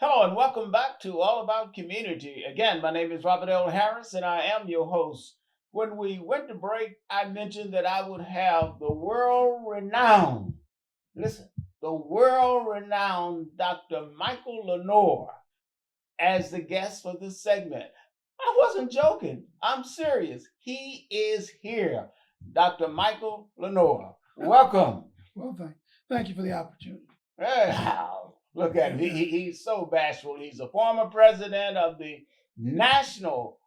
Hello and welcome back to All About Community. Again, my name is Robert L. Harris and I am your host. When we went to break, I mentioned that I would have the world renowned, listen, the world renowned Dr. Michael Lenoir as the guest for this segment. I wasn't joking, I'm serious. He is here. Dr. Michael Lenoir. Welcome. Well, thank you for the opportunity. Wow. Look at him. He's so bashful. He's a former president of the National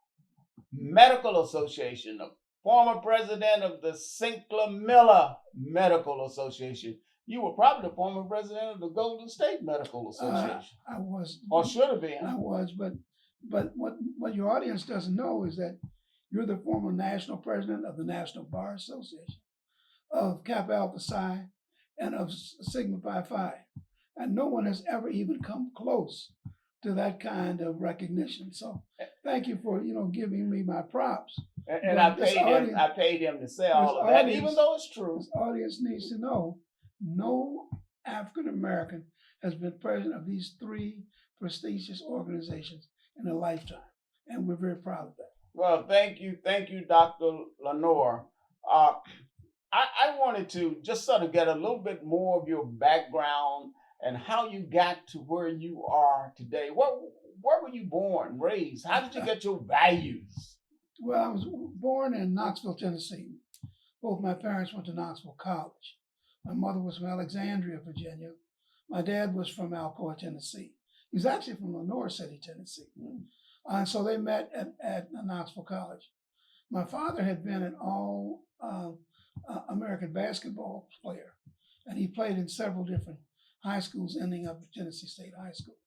Medical Association, a former president of the Sinclair Miller Medical Association. You were probably the former president of the Golden State Medical Association. I was, Or should have been. I was, but what your audience doesn't know is that you're the former national president of the National Bar Association, of Kappa Alpha Psi, and of Sigma Pi Phi, and no one has ever even come close to that kind of recognition. So, thank you for giving me my props. And I paid him to say all of that, even though it's true. This audience needs to know no African American has been president of these three prestigious organizations in a lifetime, and we're very proud of that. Well, thank you, Dr. Lenoir. I wanted to just sort of get a little bit more of your background and how you got to where you are today. Where were you born, raised? How did you get your values? Well, I was born in Knoxville, Tennessee. Both my parents went to Knoxville College. My mother was from Alexandria, Virginia. My dad was from Alcoa, Tennessee. He was actually from Lenoir City, Tennessee. And so they met at Knoxville College. My father had been an all American basketball player, and he played in several different high schools, ending up at Tennessee State High School.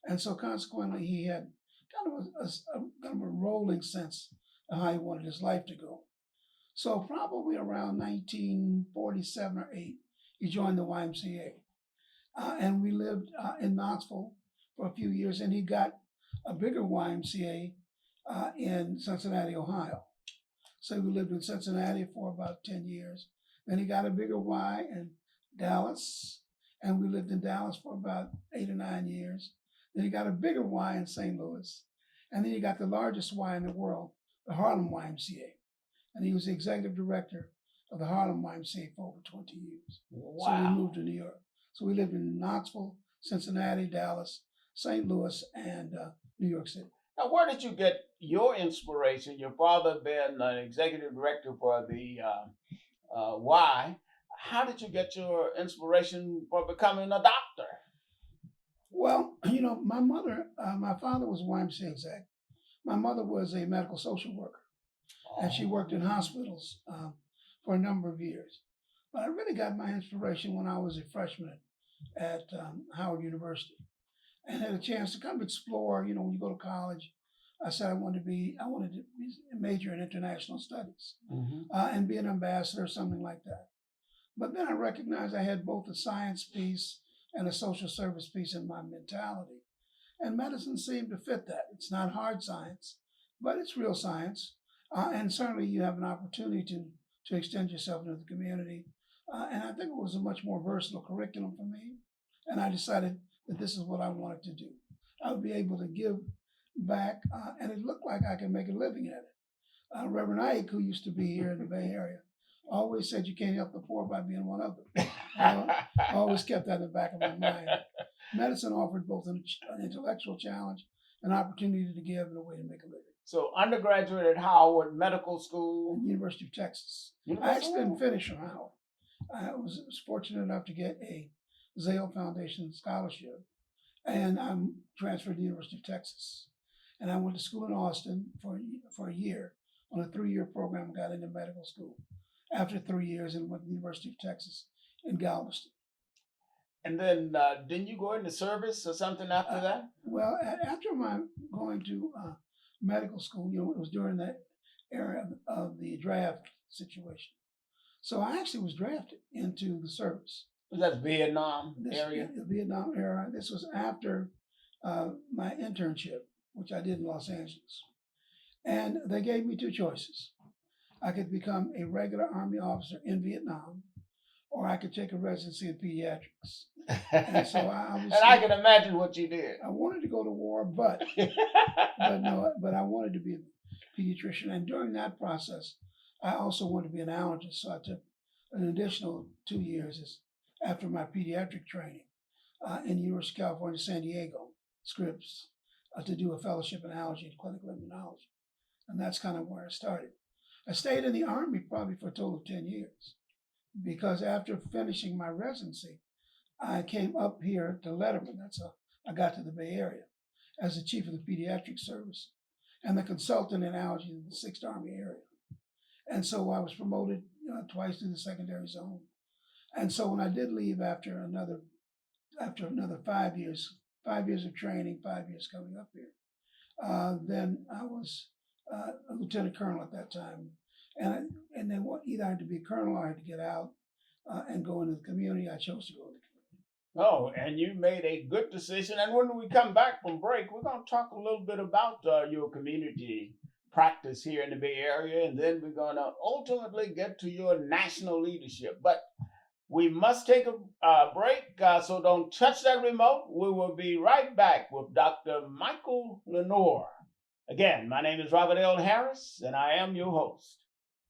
And so consequently, he had kind of a rolling sense of how he wanted his life to go. So probably around 1947 or 8, he joined the YMCA. And we lived in Knoxville for a few years, and he got a bigger YMCA in Cincinnati, Ohio. So we lived in Cincinnati for about 10 years. Then he got a bigger Y in Dallas, and we lived in Dallas for about 8 or 9 years. Then he got a bigger Y in St. Louis, and then he got the largest Y in the world, the Harlem YMCA. And he was the executive director of the Harlem YMCA for over 20 years. Wow. So we moved to New York. So we lived in Knoxville, Cincinnati, Dallas, St. Louis, and New York City. Now, where did you get your inspiration? Your father being an executive director for the Y. How did you get your inspiration for becoming a doctor? Well, my father was a YMCA exec. My mother was a medical social worker, and she worked in hospitals for a number of years. But I really got my inspiration when I was a freshman at Howard University, and had a chance to kind of explore. When you go to college, I said I wanted to major in international studies and be an ambassador or something like that. But then I recognized I had both a science piece and a social service piece in my mentality, and medicine seemed to fit that. It's not hard science, but it's real science, and certainly you have an opportunity to extend yourself into the community. And I think it was a much more versatile curriculum for me, and I decided that this is what I wanted to do. I would be able to give back, and it looked like I could make a living at it. Reverend Ike, who used to be here in the Bay Area, always said you can't help the poor by being one of them. I always kept that in the back of my mind. Medicine offered both an intellectual challenge, an opportunity to give, and a way to make a living. So undergraduate at Howard Medical School. University of Texas. I actually didn't finish from Howard. I was fortunate enough to get a Zale Foundation scholarship, and I'm transferred to the University of Texas. And I went to school in Austin for a year on a 3-year program, got into medical school. After 3 years, and went to the University of Texas in Galveston. And then didn't you go into service or something after that? Well, after my going to medical school, it was during that era of the draft situation. So I actually was drafted into the service. Was that Vietnam area? The Vietnam era. This was after my internship, which I did in Los Angeles. And they gave me two choices. I could become a regular Army officer in Vietnam, or I could take a residency in pediatrics. And so I and I can imagine what you did. I wanted to go to war, but I wanted to be a pediatrician. And during that process, I also wanted to be an allergist. So I took an additional 2 years after my pediatric training in University of California, San Diego, Scripps, to do a fellowship in allergy and clinical immunology. And that's kind of where I started. I stayed in the Army probably for a total of 10 years because after finishing my residency, I came up here to Letterman. That's how I got to the Bay Area as the chief of the pediatric service and the consultant in allergy in the 6th Army area. And so I was promoted twice to the secondary zone. And so when I did leave after another 5 years, 5 years of training, 5 years coming up here, then I was a lieutenant colonel at that time. And then either I had to be a colonel or I had to get out and go into the community. I chose to go into the community. Oh, and you made a good decision. And when we come back from break, we're going to talk a little bit about your community practice here in the Bay Area, and then we're going to ultimately get to your national leadership. But we must take a break, so don't touch that remote. We will be right back with Dr. Michael Lenoir. Again, my name is Robert L. Harris, and I am your host.